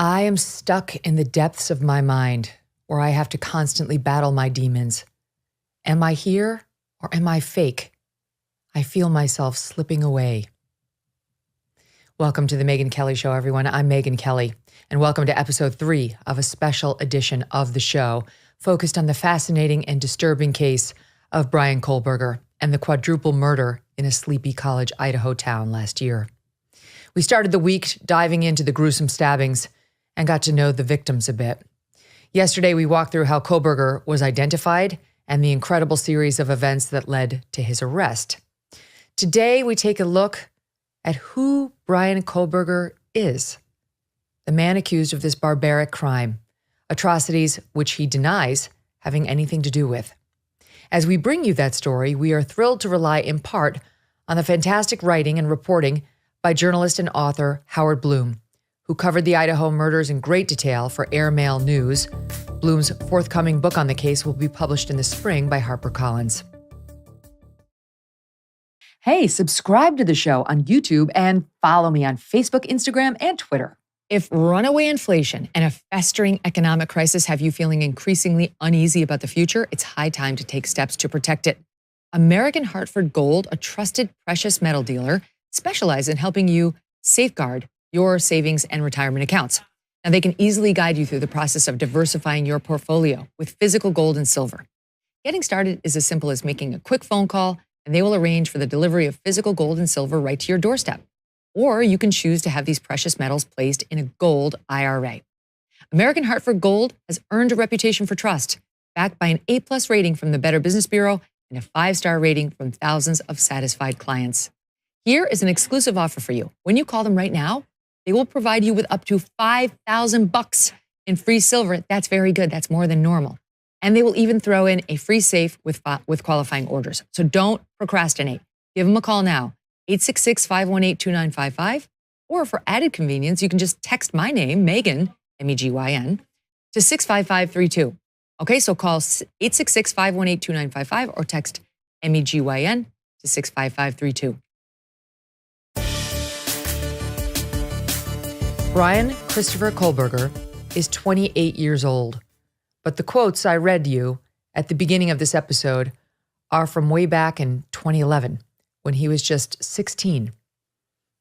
I am stuck in the depths of my mind where I have to constantly battle my demons. Am I here or am I fake? I feel myself slipping away. Welcome to the Megyn Kelly Show, everyone. I'm Megyn Kelly, and welcome to episode 3 of a special edition of the show focused on the fascinating and disturbing case of Bryan Kohberger and the quadruple murder in a sleepy college Idaho town last year. We started the week diving into the gruesome stabbings and got to know the victims a bit. Yesterday, we walked through how Kohberger was identified and the incredible series of events that led to his arrest. Today, we take a look at who Bryan Kohberger is, the man accused of this barbaric crime, atrocities which he denies having anything to do with. As we bring you that story, we are thrilled to rely in part on the fantastic writing and reporting by journalist and author Howard Bloom, who covered the Idaho murders in great detail for Airmail News. Bloom's forthcoming book on the case will be published in the spring by HarperCollins. Hey, subscribe to the show on YouTube and follow me on Facebook, Instagram, and Twitter. If runaway inflation and a festering economic crisis have you feeling increasingly uneasy about the future, it's high time to take steps to protect it. American Hartford Gold, a trusted precious metal dealer, specializes in helping you safeguard your savings and retirement accounts. Now, they can easily guide you through the process of diversifying your portfolio with physical gold and silver. Getting started is as simple as making a quick phone call, and they will arrange for the delivery of physical gold and silver right to your doorstep. Or you can choose to have these precious metals placed in a gold IRA. American Hartford Gold has earned a reputation for trust, backed by an A+ rating from the Better Business Bureau and a 5-star rating from thousands of satisfied clients. Here is an exclusive offer for you. When you call them right now, they will provide you with up to $5,000 in free silver. That's very good. That's more than normal. And they will even throw in a free safe with qualifying orders. So don't procrastinate. Give them a call now, 866-518-2955. Or for added convenience, you can just text my name, Megyn, M-E-G-Y-N, to 65532. Okay, so call 866-518-2955 or text M-E-G-Y-N to 65532. Bryan Christopher Kohberger is 28 years old, but the quotes I read you at the beginning of this episode are from way back in 2011, when he was just 16.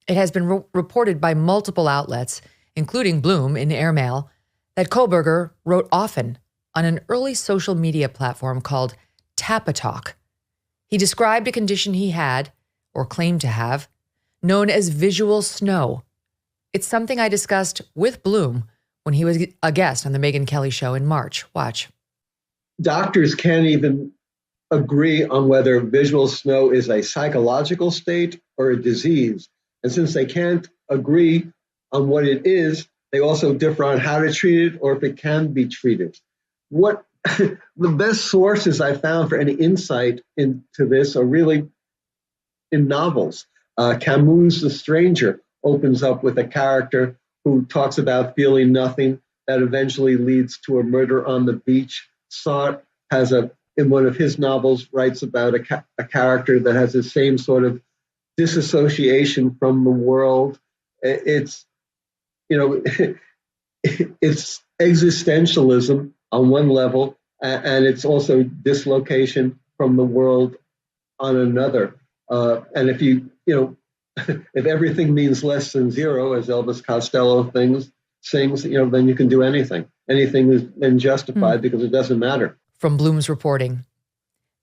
It has been reported by multiple outlets, including Bloom in Airmail, that Kohberger wrote often on an early social media platform called Tapatalk. He described a condition he had, or claimed to have, known as visual snow. It's something I discussed with Bloom when he was a guest on the Megyn Kelly Show in March. Watch. Doctors can't even agree on whether visual snow is a psychological state or a disease. And since they can't agree on what it is, they also differ on how to treat it or if it can be treated. What the best sources I found for any insight into this are really in novels. Camus' The Stranger opens up with a character who talks about feeling nothing that eventually leads to a murder on the beach. Sartre in one of his novels, writes about a character that has the same sort of disassociation from the world. It's existentialism on one level, and it's also dislocation from the world on another. And if if everything means less than zero, as Elvis Costello sings, then you can do anything. Anything is then justified because it doesn't matter. From Bloom's reporting,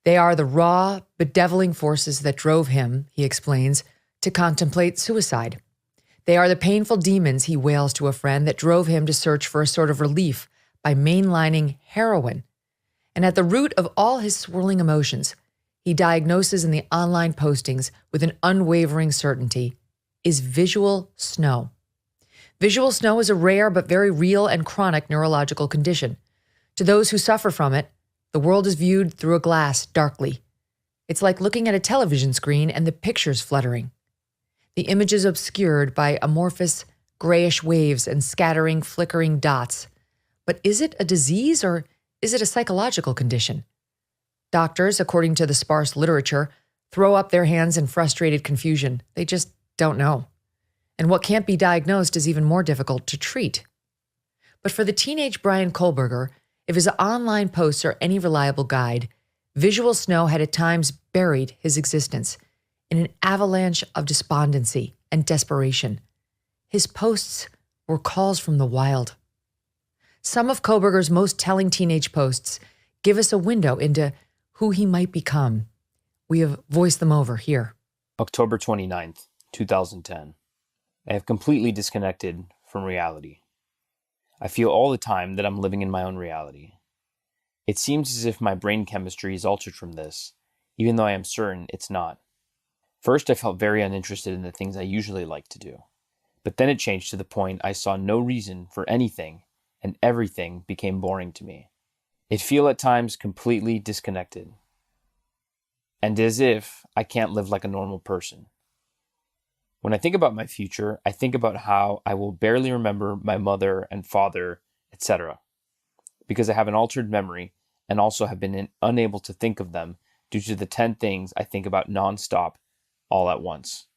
they are the raw, bedeviling forces that drove him, he explains, to contemplate suicide. They are the painful demons, he wails to a friend, that drove him to search for a sort of relief by mainlining heroin. And at the root of all his swirling emotions, he diagnoses in the online postings with an unwavering certainty, is visual snow. Visual snow is a rare but very real and chronic neurological condition. To those who suffer from it, the world is viewed through a glass darkly. It's like looking at a television screen and the pictures fluttering. The image is obscured by amorphous grayish waves and scattering, flickering dots. But is it a disease or is it a psychological condition? Doctors, according to the sparse literature, throw up their hands in frustrated confusion. They just don't know. And what can't be diagnosed is even more difficult to treat. But for the teenage Bryan Kohberger, if his online posts are any reliable guide, visual snow had at times buried his existence in an avalanche of despondency and desperation. His posts were calls from the wild. Some of Kohberger's most telling teenage posts give us a window into who he might become. We have voiced them over here. October 29th, 2010. I have completely disconnected from reality. I feel all the time that I'm living in my own reality. It seems as if my brain chemistry is altered from this, even though I am certain it's not. First, I felt very uninterested in the things I usually like to do. But then it changed to the point I saw no reason for anything, and everything became boring to me. It feel at times completely disconnected. And as if I can't live like a normal person. When I think about my future, I think about how I will barely remember my mother and father, etc. Because I have an altered memory and also have been unable to think of them due to the 10 things I think about nonstop all at once.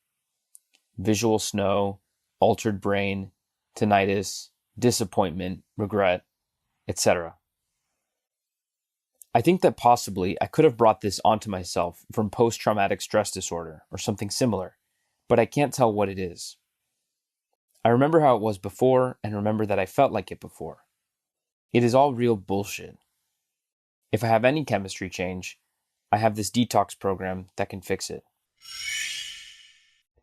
Visual snow, altered brain, tinnitus, disappointment, regret, etc. I think that possibly I could have brought this onto myself from post-traumatic stress disorder or something similar, but I can't tell what it is. I remember how it was before and remember that I felt like it before. It is all real bullshit. If I have any chemistry change, I have this detox program that can fix it.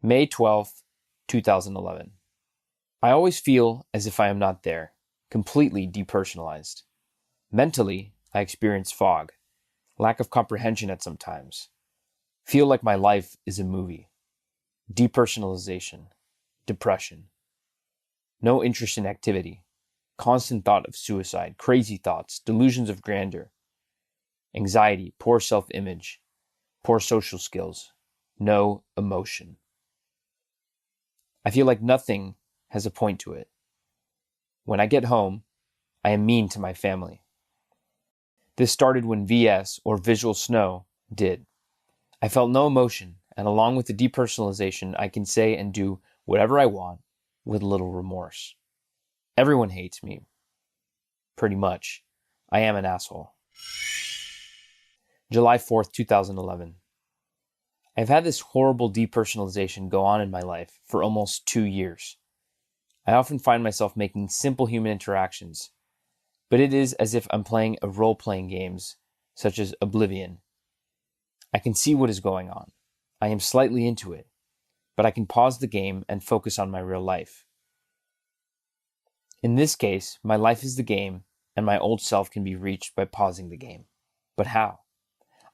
May 12th, 2011. I always feel as if I am not there, completely depersonalized. Mentally, I experience fog, lack of comprehension at some times. Feel like my life is a movie. Depersonalization, depression. No interest in activity, constant thought of suicide, crazy thoughts, delusions of grandeur. Anxiety, poor self-image, poor social skills, no emotion. I feel like nothing has a point to it. When I get home, I am mean to my family. This started when VS, or visual snow, did. I felt no emotion, and along with the depersonalization, I can say and do whatever I want with little remorse. Everyone hates me. Pretty much. I am an asshole. July 4th, 2011. I've had this horrible depersonalization go on in my life for almost 2 years. I often find myself making simple human interactions, but it is as if I'm playing a role-playing games, such as Oblivion. I can see what is going on. I am slightly into it, but I can pause the game and focus on my real life. In this case, my life is the game, and my old self can be reached by pausing the game. But how?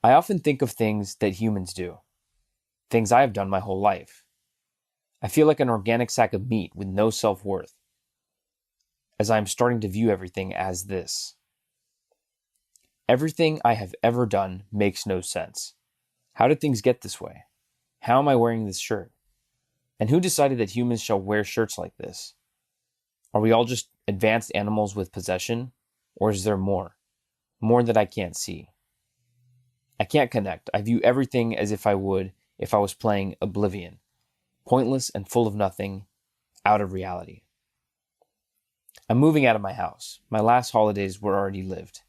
I often think of things that humans do, things I have done my whole life. I feel like an organic sack of meat with no self-worth, as I am starting to view everything as this. Everything I have ever done makes no sense. How did things get this way? How am I wearing this shirt? And who decided that humans shall wear shirts like this? Are we all just advanced animals with possession? Or is there more? More that I can't see. I can't connect. I view everything as if I would if I was playing Oblivion. Pointless and full of nothing, out of reality. I'm moving out of my house. My last holidays were already lived.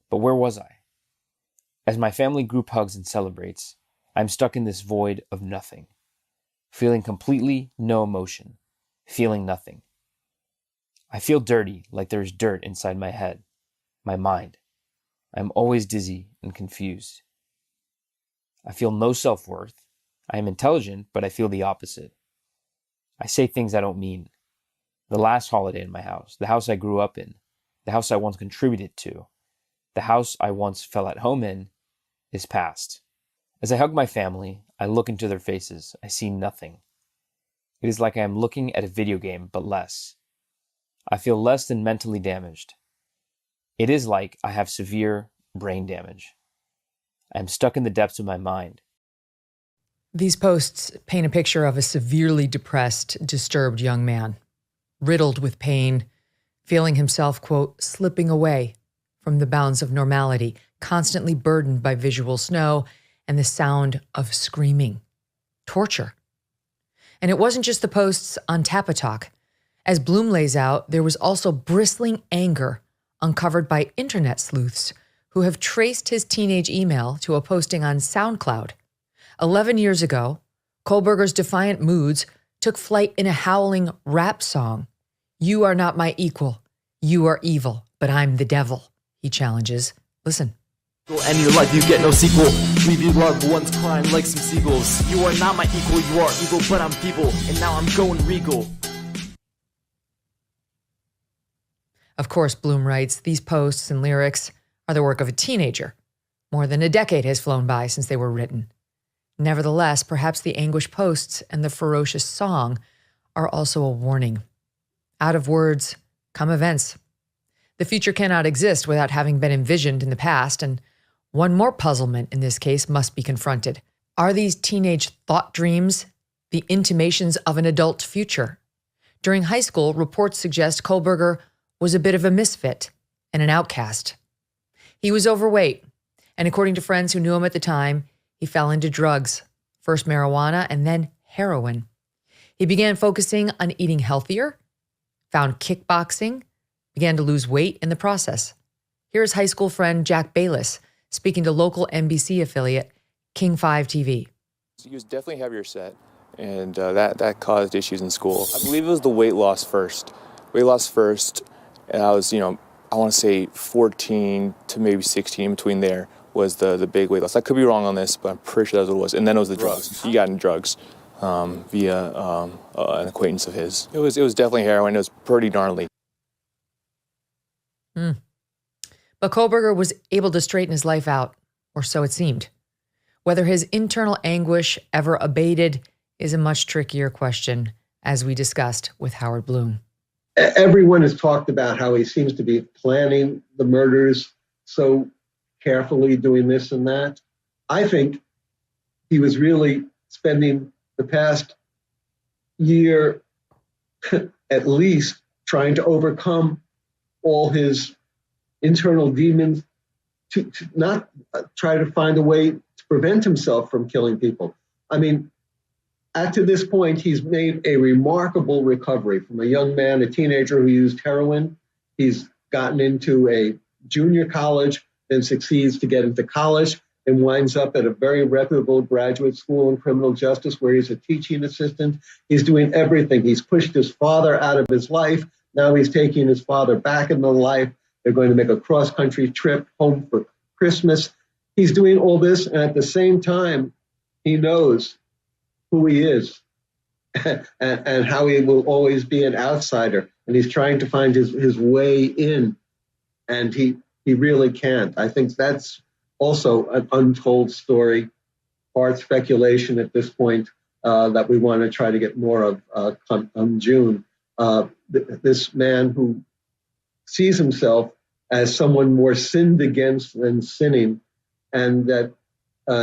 But where was I? As my family group hugs and celebrates, I'm stuck in this void of nothing. Feeling completely no emotion. Feeling nothing. I feel dirty, like there is dirt inside my head, my mind. I am always dizzy and confused. I feel no self-worth. I am intelligent, but I feel the opposite. I say things I don't mean. The last holiday in my house, the house I grew up in, the house I once contributed to, the house I once felt at home in, is past. As I hug my family, I look into their faces. I see nothing. It is like I am looking at a video game, but less. I feel less than mentally damaged. It is like I have severe brain damage. I am stuck in the depths of my mind. These posts paint a picture of a severely depressed, disturbed young man, riddled with pain, feeling himself, quote, slipping away from the bounds of normality, constantly burdened by visual snow and the sound of screaming. Torture. And it wasn't just the posts on Tapatalk. As Bloom lays out, there was also bristling anger uncovered by internet sleuths who have traced his teenage email to a posting on SoundCloud. 11 years ago, Kohberger's defiant moods took flight in a howling rap song. "You are not my equal. You are evil, but I'm the devil," he challenges. Listen. And your life, you get no sequel. Leave your loved ones crying like some seagulls. You are not my equal, you are evil, but I'm feeble. And now I'm going regal. Of course, Bloom writes, these posts and lyrics are the work of a teenager. More than a decade has flown by since they were written. Nevertheless, perhaps the anguish posts and the ferocious song are also a warning. Out of words come events. The future cannot exist without having been envisioned in the past, and one more puzzlement in this case must be confronted. Are these teenage thought dreams the intimations of an adult future? During high school, reports suggest Kohberger was a bit of a misfit and an outcast. He was overweight, and according to friends who knew him at the time, he fell into drugs, first marijuana and then heroin. He began focusing on eating healthier, found kickboxing, began to lose weight in the process. Here's high school friend Jack Bayless speaking to local NBC affiliate King 5 TV. He was definitely heavier set, and that caused issues in school. I believe it was the weight loss first. And I was, I want to say 14 to maybe 16, in between there was the big weight loss. I could be wrong on this, but I'm pretty sure that's what it was. And then it was the drugs. He got into drugs via an acquaintance of his. It was definitely heroin. It was pretty gnarly. But Kohberger was able to straighten his life out, or so it seemed. Whether his internal anguish ever abated is a much trickier question, as we discussed with Howard Bloom. Everyone has talked about how he seems to be planning the murders so carefully, doing this and that. I think he was really spending the past year at least trying to overcome all his internal demons, to not try to find a way to prevent himself from killing people. I mean, to this point, he's made a remarkable recovery from a young man, a teenager who used heroin. He's gotten into a junior college, then succeeds to get into college, and winds up at a very reputable graduate school in criminal justice where he's a teaching assistant. He's doing everything. He's pushed his father out of his life. Now he's taking his father back into life. They're going to make a cross-country trip home for Christmas. He's doing all this, and at the same time, he knows who he is and how he will always be an outsider. And he's trying to find his way in, and he really can't. I think that's also an untold story, part speculation at this point, that we want to try to get more of come June. This man who sees himself as someone more sinned against than sinning, and that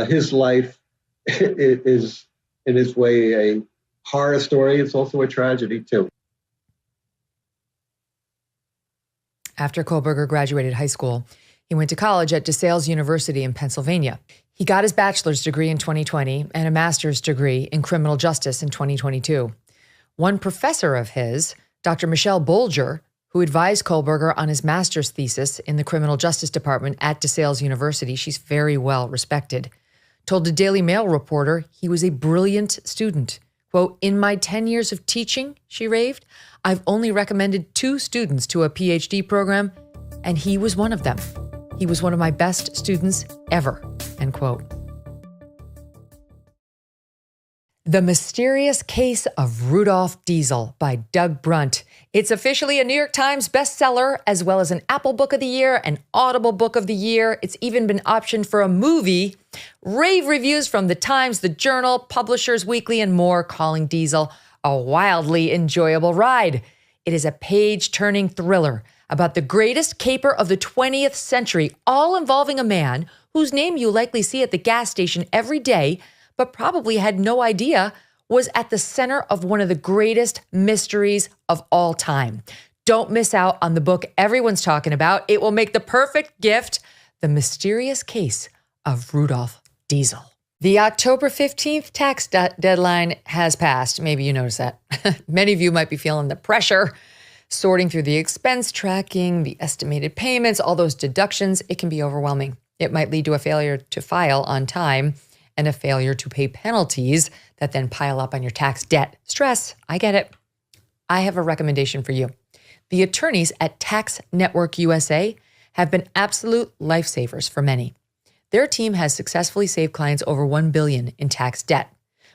his life is in its way a horror story. It's also a tragedy too. After Kohberger graduated high school, he went to college at DeSales University in Pennsylvania. He got his bachelor's degree in 2020 and a master's degree in criminal justice in 2022. One professor of his, Dr. Michelle Bolger, who advised Kohberger on his master's thesis in the criminal justice department at DeSales University, she's very well respected, told a Daily Mail reporter he was a brilliant student. Quote, "In my 10 years of teaching," she raved, "I've only recommended 2 students to a PhD program, and he was one of them. He was one of my best students ever," end quote. The Mysterious Case of Rudolph Diesel by Doug Brunt. It's officially a New York Times bestseller, as well as an Apple Book of the Year, an Audible Book of the Year. It's even been optioned for a movie. Rave reviews from The Times, The Journal, Publishers Weekly, and more, calling Diesel a wildly enjoyable ride. It is a page-turning thriller about the greatest caper of the 20th century, all involving a man whose name you likely see at the gas station every day, but probably had no idea was at the center of one of the greatest mysteries of all time. Don't miss out on the book everyone's talking about. It will make the perfect gift, The Mysterious Case of Rudolph Diesel. The October 15th tax deadline has passed. Maybe you noticed that. Many of you might be feeling the pressure, sorting through the expense tracking, the estimated payments, all those deductions. It can be overwhelming. It might lead to a failure to file on time and a failure to pay penalties that then pile up on your tax debt. Stress, I get it. I have a recommendation for you. The attorneys at Tax Network USA have been absolute lifesavers for many. Their team has successfully saved clients over $1 billion in tax debt.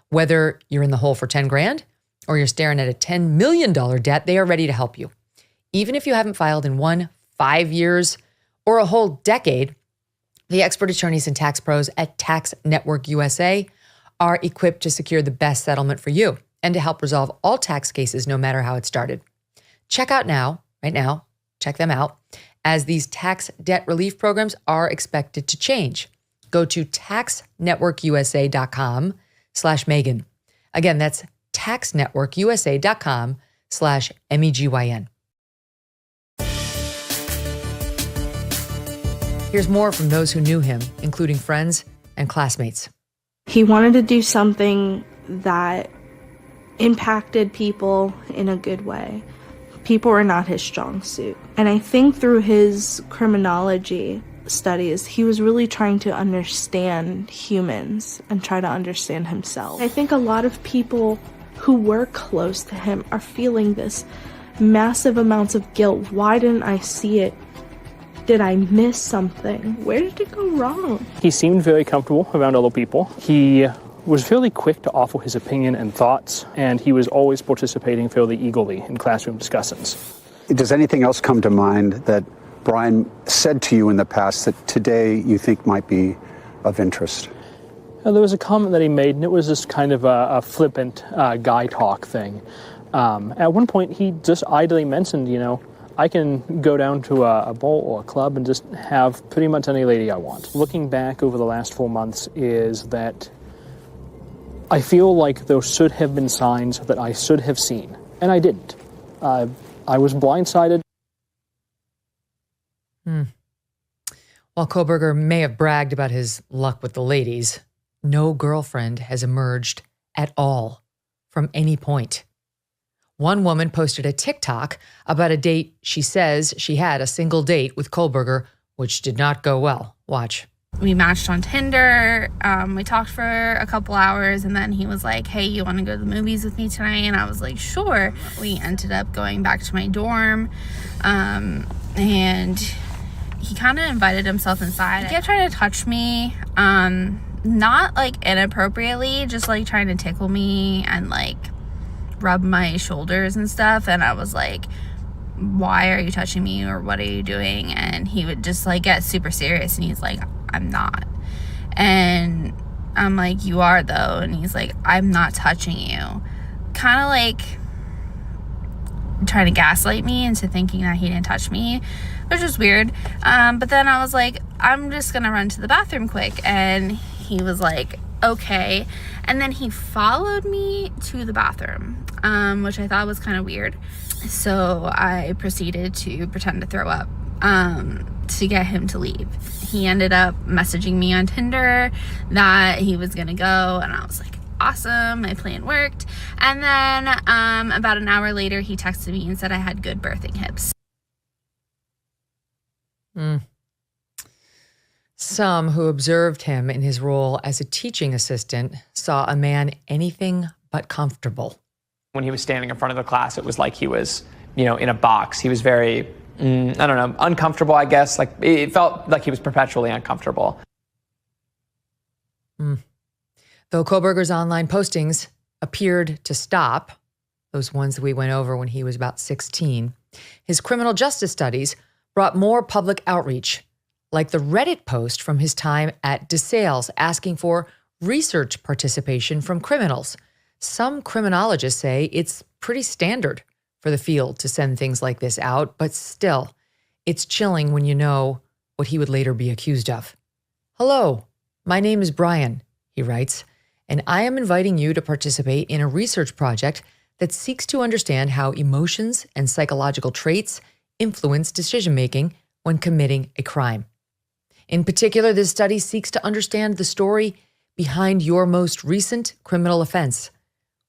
Whether you're in the hole for 10 grand or you're staring at a $10 million debt, they are ready to help you. Even if you haven't filed in 5 years, or a whole decade, the expert attorneys and tax pros at Tax Network USA are equipped to secure the best settlement for you and to help resolve all tax cases no matter how it started. Check out right now, check them out, as these tax debt relief programs are expected to change. Go to taxnetworkusa.com/Megyn. Again, that's taxnetworkusa.com/MEGYN. Here's more from those who knew him, including friends and classmates. He wanted to do something that impacted people in a good way. People were not his strong suit. And I think through his criminology studies, he was really trying to understand humans and try to understand himself. I think a lot of people who were close to him are feeling this massive amounts of guilt. Why didn't I see it? Did I miss something? Where did it go wrong? He seemed very comfortable around other people. He was fairly quick to offer his opinion and thoughts, and he was always participating fairly eagerly in classroom discussions. Does anything else come to mind that Bryan said to you in the past that today you think might be of interest? There was a comment that he made, and it was just kind of a flippant guy talk thing. At one point, he just idly mentioned, I can go down to a bowl or a club and just have pretty much any lady I want. Looking back over the last 4 months is that I feel like there should have been signs that I should have seen, and I didn't. I was blindsided. While Kohberger may have bragged about his luck with the ladies, no girlfriend has emerged at all from any point. One woman posted a TikTok about a date she says she had a single date with Kohberger, which did not go well. Watch. We matched on Tinder. We talked for a couple hours, and then he was like, hey, you want to go to the movies with me tonight? And I was like, sure. We ended up going back to my dorm, and he kind of invited himself inside. He kept trying to touch me, not like inappropriately, just like trying to tickle me and like rub my shoulders and stuff. And I was like, why are you touching me, or what are you doing? And he would just like get super serious, and he's like, I'm not. And I'm like, you are though. And he's like, I'm not touching you. Kind of like trying to gaslight me into thinking that he didn't touch me, which was weird. But then I was like, I'm just gonna run to the bathroom quick. And he was like, okay. And then he followed me to the bathroom, which I thought was kind of weird. So I proceeded to pretend to throw up to get him to leave. He ended up messaging me on Tinder that he was gonna go, and I was like, awesome, my plan worked. And then about an hour later, he texted me and said I had good birthing hips. Some who observed him in his role as a teaching assistant saw a man anything but comfortable. When he was standing in front of the class, it was like he was, in a box. He was very, uncomfortable, I guess. Like, it felt like he was perpetually uncomfortable. Though Kohberger's online postings appeared to stop, those ones that we went over when he was about 16, his criminal justice studies brought more public outreach, like the Reddit post from his time at DeSales asking for research participation from criminals. Some criminologists say it's pretty standard for the field to send things like this out, but still, it's chilling when you know what he would later be accused of. Hello, my name is Bryan, he writes, and I am inviting you to participate in a research project that seeks to understand how emotions and psychological traits influence decision-making when committing a crime. In particular, this study seeks to understand the story behind your most recent criminal offense,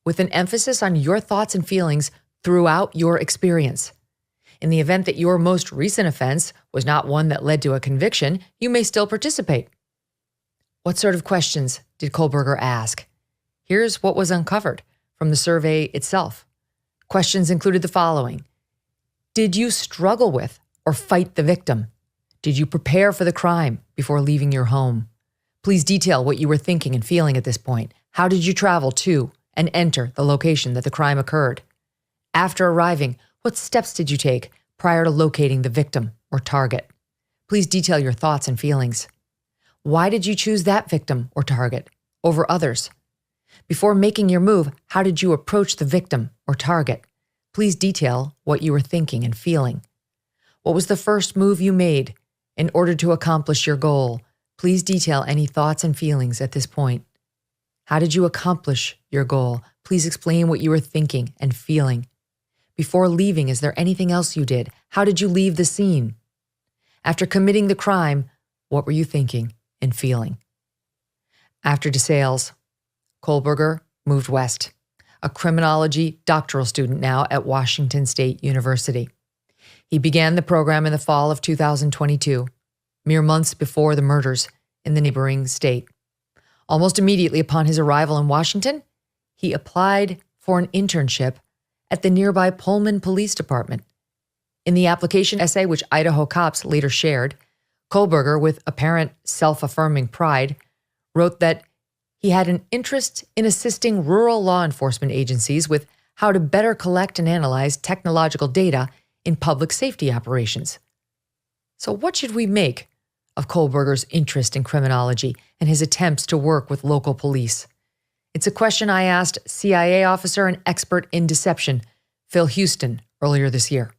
with an emphasis on your thoughts and feelings throughout your experience. In the event that your most recent offense was not one that led to a conviction, you may still participate. What sort of questions did Kohberger ask? Here's what was uncovered from the survey itself. Questions included the following. Did you struggle with or fight the victim? Did you prepare for the crime before leaving your home? Please detail what you were thinking and feeling at this point. How did you travel to and enter the location that the crime occurred? After arriving, what steps did you take prior to locating the victim or target? Please detail your thoughts and feelings. Why did you choose that victim or target over others? Before making your move, how did you approach the victim or target? Please detail what you were thinking and feeling. What was the first move you made in order to accomplish your goal? Please detail any thoughts and feelings at this point. How did you accomplish your goal? Please explain what you were thinking and feeling. Before leaving, is there anything else you did? How did you leave the scene? After committing the crime, what were you thinking and feeling? After DeSales, Kohberger moved west, a criminology doctoral student now at Washington State University. He began the program in the fall of 2022, mere months before the murders in the neighboring state. Almost immediately upon his arrival in Washington, he applied for an internship at the nearby Pullman Police Department. In the application essay, which Idaho cops later shared, Kohberger, with apparent self-affirming pride, wrote that he had an interest in assisting rural law enforcement agencies with how to better collect and analyze technological data in public safety operations. So what should we make of Kohberger's interest in criminology and his attempts to work with local police? It's a question I asked CIA officer and expert in deception, Phil Houston, earlier this year.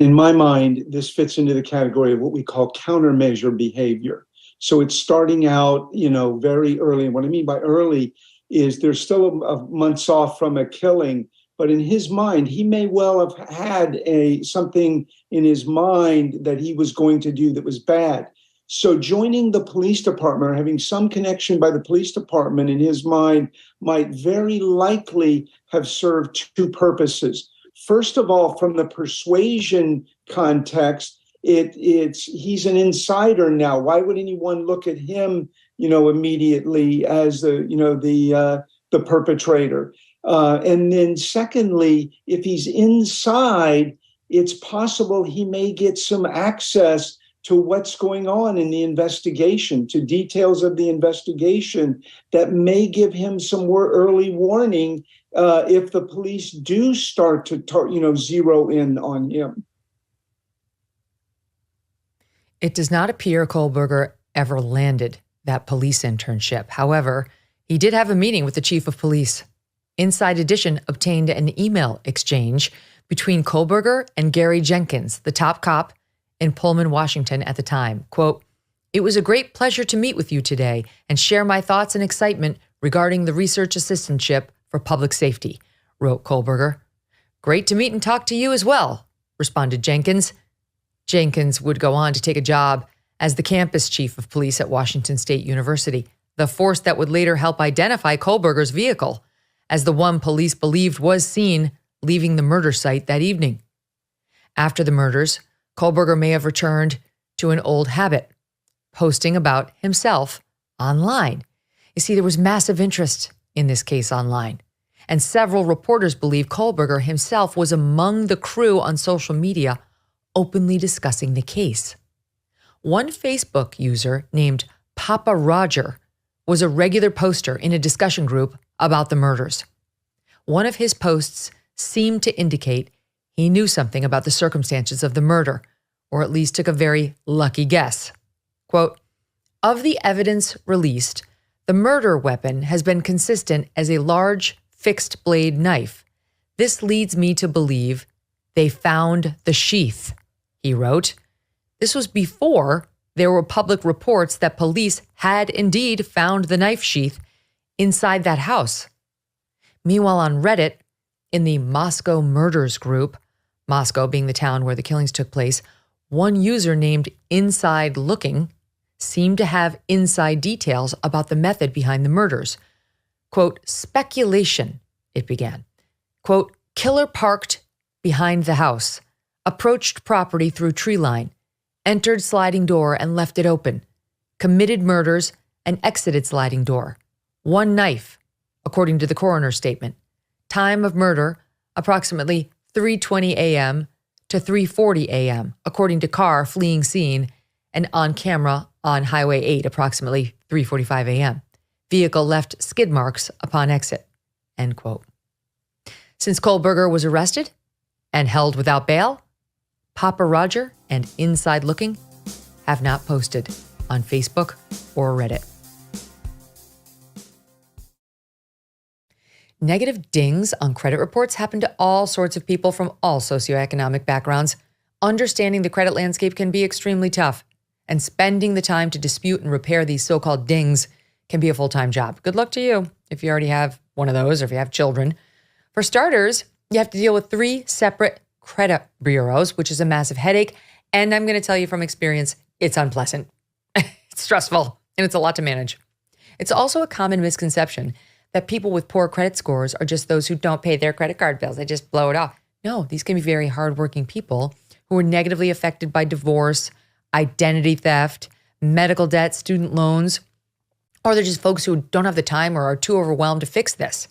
In my mind, this fits into the category of what we call countermeasure behavior. So it's starting out, very early. And what I mean by early is there's still a months off from a killing, but in his mind, he may well have had something in his mind that he was going to do that was bad. So joining the police department or having some connection by the police department in his mind might very likely have served two purposes. First of all, from the persuasion context, he's an insider now. Why would anyone look at him, immediately as the perpetrator? And then secondly, if he's inside, it's possible he may get some access to what's going on in the investigation, to details of the investigation that may give him some more early warning if the police do start to zero in on him. It does not appear Kohberger ever landed that police internship. However, he did have a meeting with the chief of police. Inside Edition obtained an email exchange between Kohberger and Gary Jenkins, the top cop in Pullman, Washington at the time. Quote, "It was a great pleasure to meet with you today and share my thoughts and excitement regarding the research assistantship for public safety," wrote Kohberger. "Great to meet and talk to you as well," responded Jenkins. Jenkins would go on to take a job as the campus chief of police at Washington State University, the force that would later help identify Kohberger's vehicle as the one police believed was seen leaving the murder site that evening. After the murders, Kohberger may have returned to an old habit, posting about himself online. You see, there was massive interest in this case online, and several reporters believe Kohberger himself was among the crew on social media openly discussing the case. One Facebook user named Papa Roger was a regular poster in a discussion group about the murders. One of his posts seemed to indicate he knew something about the circumstances of the murder, or at least took a very lucky guess. Quote, "Of the evidence released, the murder weapon has been consistent as a large fixed blade knife. This leads me to believe they found the sheath," he wrote. This was before there were public reports that police had indeed found the knife sheath inside that house. Meanwhile, on Reddit, in the Moscow Murders group, Moscow being the town where the killings took place, one user named Inside Looking seemed to have inside details about the method behind the murders. Quote, speculation, it began. Quote, killer parked behind the house, approached property through tree line, entered sliding door and left it open, committed murders and exited sliding door. One knife, according to the coroner's statement. Time of murder, approximately 3:20 a.m. to 3:40 a.m., according to car fleeing scene and on camera on Highway 8, approximately 3:45 a.m. Vehicle left skid marks upon exit, end quote. Since Kohberger was arrested and held without bail, Papa Roger and Inside Looking have not posted on Facebook or Reddit. Negative dings on credit reports happen to all sorts of people from all socioeconomic backgrounds. Understanding the credit landscape can be extremely tough, and spending the time to dispute and repair these so-called dings can be a full-time job. Good luck to you if you already have one of those or if you have children. For starters, you have to deal with 3 separate credit bureaus, which is a massive headache. And I'm going to tell you from experience, it's unpleasant. It's stressful, and it's a lot to manage. It's also a common misconception that people with poor credit scores are just those who don't pay their credit card bills. They just blow it off. No, these can be very hardworking people who are negatively affected by divorce, identity theft, medical debt, student loans, or they're just folks who don't have the time or are too overwhelmed to fix this.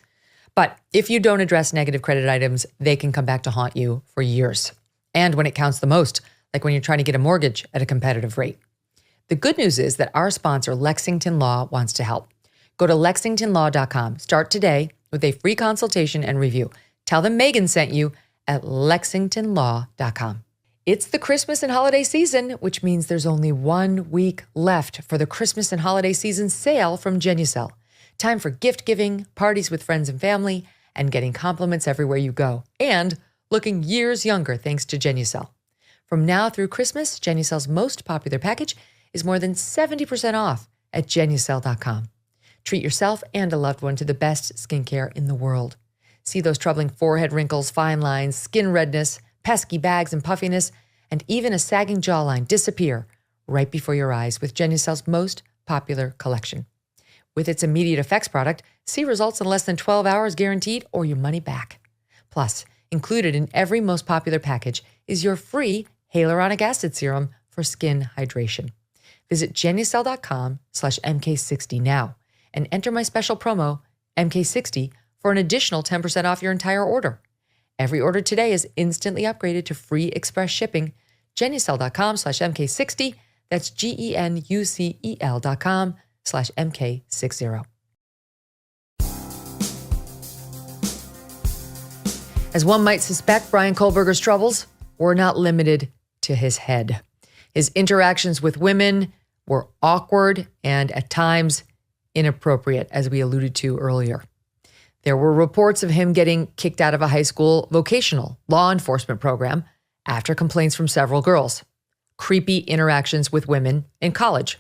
But if you don't address negative credit items, they can come back to haunt you for years. And when it counts the most, like when you're trying to get a mortgage at a competitive rate. The good news is that our sponsor, Lexington Law, wants to help. Go to lexingtonlaw.com. Start today with a free consultation and review. Tell them Megyn sent you at lexingtonlaw.com. It's the Christmas and holiday season, which means there's only 1 week left for the Christmas and holiday season sale from Genucel. Time for gift giving, parties with friends and family, and getting compliments everywhere you go. And looking years younger thanks to Genucel. From now through Christmas, Genucel's most popular package is more than 70% off at Genucel.com. Treat yourself and a loved one to the best skincare in the world. See those troubling forehead wrinkles, fine lines, skin redness, pesky bags and puffiness, and even a sagging jawline disappear right before your eyes with Genucel's most popular collection. With its immediate effects product, see results in less than 12 hours guaranteed or your money back. Plus, included in every most popular package is your free hyaluronic acid serum for skin hydration. Visit Genucel.com/MK60 now and enter my special promo, MK60, for an additional 10% off your entire order. Every order today is instantly upgraded to free express shipping. Genucel.com/MK60. That's GENUCEL.com/MK60. As one might suspect, Bryan Kohberger's troubles were not limited to his head. His interactions with women were awkward and at times inappropriate, as we alluded to earlier. There were reports of him getting kicked out of a high school vocational law enforcement program after complaints from several girls, creepy interactions with women in college.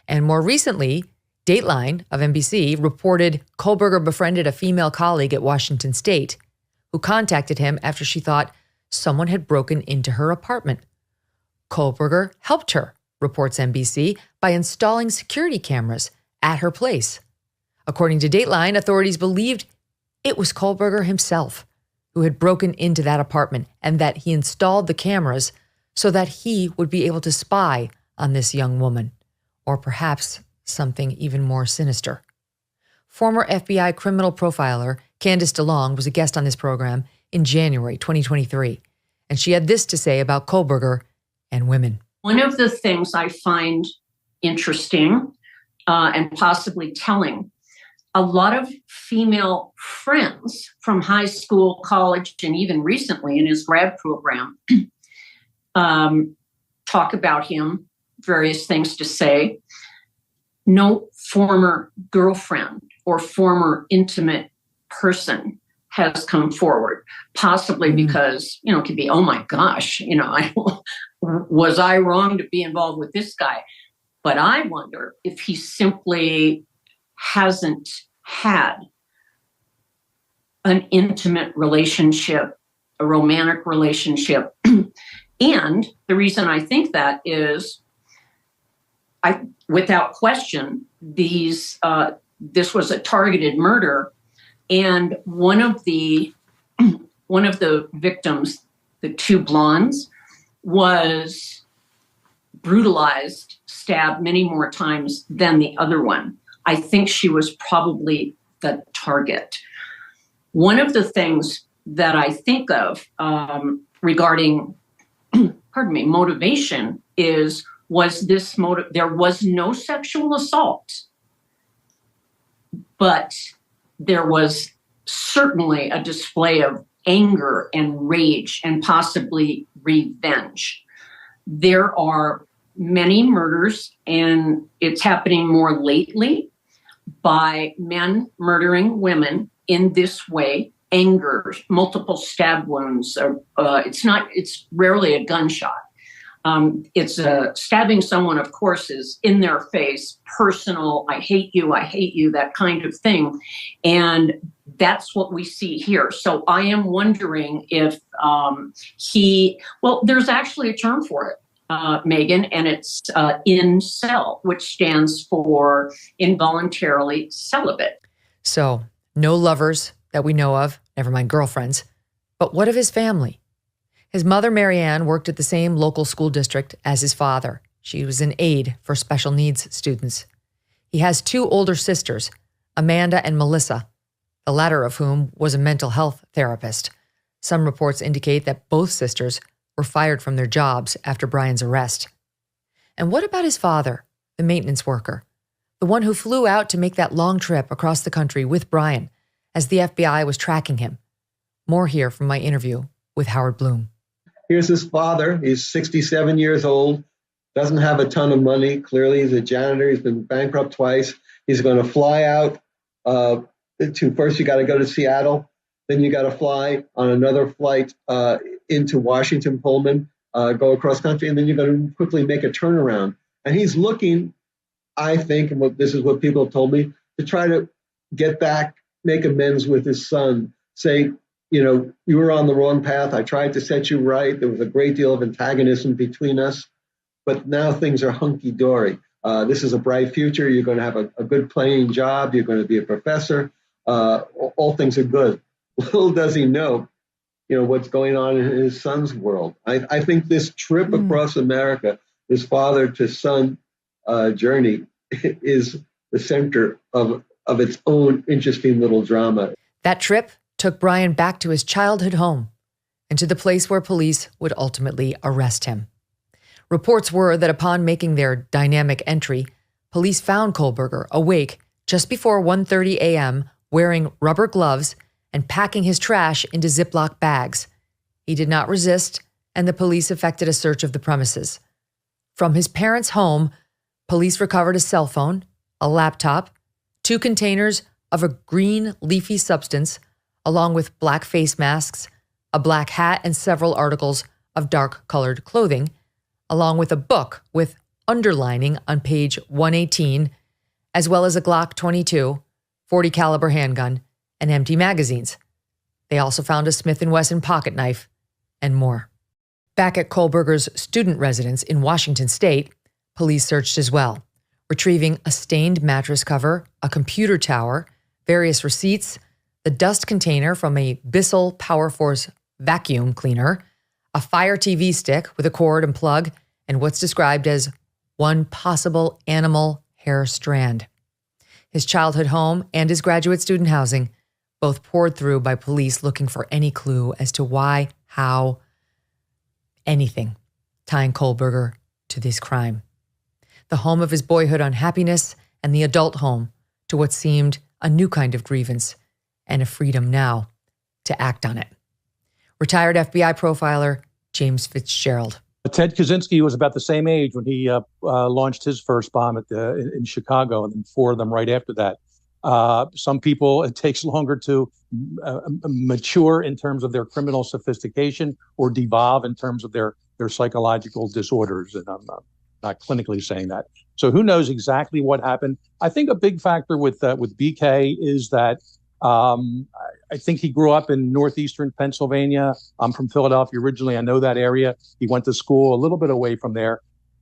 And more recently, Dateline of NBC reported Kohberger befriended a female colleague at Washington State who contacted him after she thought someone had broken into her apartment. Kohberger helped her, reports NBC, by installing security cameras at her place. According to Dateline, authorities believed it was Kohberger himself who had broken into that apartment and that he installed the cameras so that he would be able to spy on this young woman, or perhaps something even more sinister. Former FBI criminal profiler Candice DeLong was a guest on this program in January 2023, and she had this to say about Kohberger and women. One of the things I find interesting and possibly telling, a lot of female friends from high school, college, and even recently in his grad program talk about him, various things to say. No former girlfriend or former intimate person has come forward, possibly because, it could be, oh my gosh, was I wrong to be involved with this guy? But I wonder if he simply hasn't had an intimate relationship, a romantic relationship. And the reason I think that is without question, this was a targeted murder, and one of the victims, the two blondes, was brutalized, stabbed many more times than the other one. I think she was probably the target. One of the things that I think of regarding, motivation there was no sexual assault, but there was certainly a display of anger and rage and possibly revenge. There are many murders, and it's happening more lately, by men murdering women in this way. Anger, multiple stab wounds. It's rarely a gunshot. It's stabbing someone, of course, is in their face, personal, I hate you, that kind of thing. And that's what we see here. So I am wondering if there's actually a term for it, Megyn, and it's incel, which stands for involuntarily celibate. So, no lovers that we know of, never mind girlfriends. But what of his family? His mother, Marianne, worked at the same local school district as his father. She was an aide for special needs students. He has two older sisters, Amanda and Melissa, the latter of whom was a mental health therapist. Some reports indicate that both sisters were fired from their jobs after Bryan's arrest. And what about his father, the maintenance worker, the one who flew out to make that long trip across the country with Bryan as the FBI was tracking him? More here from my interview with Howard Bloom. Here's his father. He's 67 years old, doesn't have a ton of money. Clearly, he's a janitor. He's been bankrupt twice. He's going to fly out first you got to go to Seattle. Then you got to fly on another flight into Washington, Pullman, go across country, and then you're going to quickly make a turnaround. And he's looking, I think, and this is what people have told me, to try to get back, make amends with his son, say, you were on the wrong path. I tried to set you right. There was a great deal of antagonism between us, but now things are hunky-dory. This is a bright future. You're going to have a good paying job. You're going to be a professor. All things are good. Little does he know, what's going on in his son's world. I think this trip across America, this father to son journey, is the center of its own interesting little drama. That trip took Bryan back to his childhood home and to the place where police would ultimately arrest him. Reports were that upon making their dynamic entry, police found Kohberger awake just before 1:30 a.m., wearing rubber gloves and packing his trash into Ziploc bags. He did not resist, and the police effected a search of the premises. From his parents' home, police recovered a cell phone, a laptop, 2 containers of a green leafy substance, along with black face masks, a black hat, and several articles of dark-colored clothing, along with a book with underlining on page 118, as well as a Glock 22, .40 caliber handgun, and empty magazines. They also found a Smith & Wesson pocket knife and more. Back at Kohberger's student residence in Washington State, police searched as well, retrieving a stained mattress cover, a computer tower, various receipts, the dust container from a Bissell PowerForce vacuum cleaner, a Fire TV stick with a cord and plug, and what's described as one possible animal hair strand. His childhood home and his graduate student housing, both poured through by police looking for any clue as to why, how, anything tying Kohberger to this crime. The home of his boyhood unhappiness and the adult home to what seemed a new kind of grievance and a freedom now to act on it. Retired FBI profiler James Fitzgerald. Ted Kaczynski was about the same age when he launched his first bomb in Chicago, and then 4 of them right after that. Some people, it takes longer to mature in terms of their criminal sophistication or devolve in terms of their psychological disorders. And I'm not clinically saying that. So who knows exactly what happened? I think a big factor with BK is that I think he grew up in northeastern Pennsylvania. I'm from Philadelphia originally. I know that area. He went to school a little bit away from there.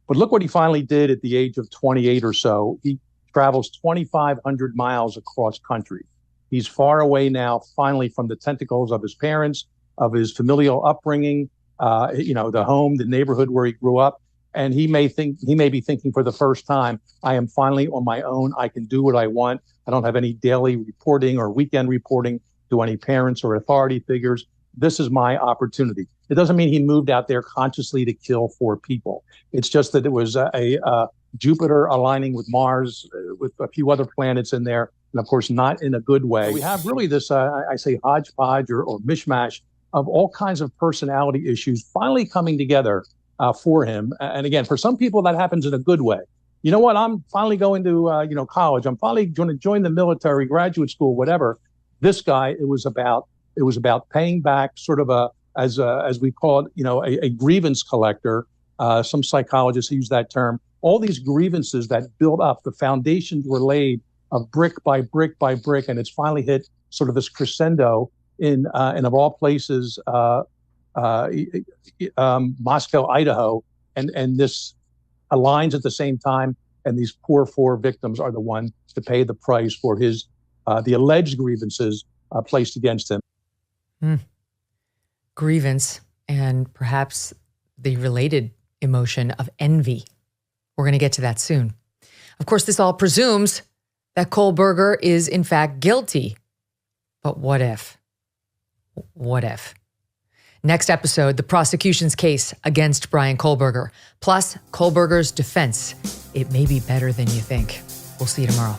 But look what he finally did at the age of 28 or so. He travels 2,500 miles across country. He's far away now, finally, from the tentacles of his parents, of his familial upbringing, the home, the neighborhood where he grew up. And he may be thinking for the first time, I am finally on my own. I can do what I want. I don't have any daily reporting or weekend reporting to any parents or authority figures. This is my opportunity. It doesn't mean he moved out there consciously to kill 4 people. It's just that it was a Jupiter aligning with Mars, with a few other planets in there, and of course not in a good way. We have really this, I say, hodgepodge or mishmash of all kinds of personality issues finally coming together for him. And again, for some people that happens in a good way. You know what? I'm finally going to college. I'm finally going to join the military, graduate school, whatever. This guy, it was about paying back, sort of as we call it, a grievance collector. Some psychologists use that term. All these grievances that built up, the foundations were laid of brick by brick by brick, and it's finally hit sort of this crescendo in of all places, Moscow, Idaho, and this aligns at the same time. And these poor 4 victims are the ones to pay the price for his the alleged grievances placed against him. Grievance and perhaps the related emotion of envy. We're going to get to that soon. Of course, this all presumes that Kohberger is in fact guilty. But what if? What if? Next episode, the prosecution's case against Bryan Kohberger, plus Kohberger's defense. It may be better than you think. We'll see you tomorrow.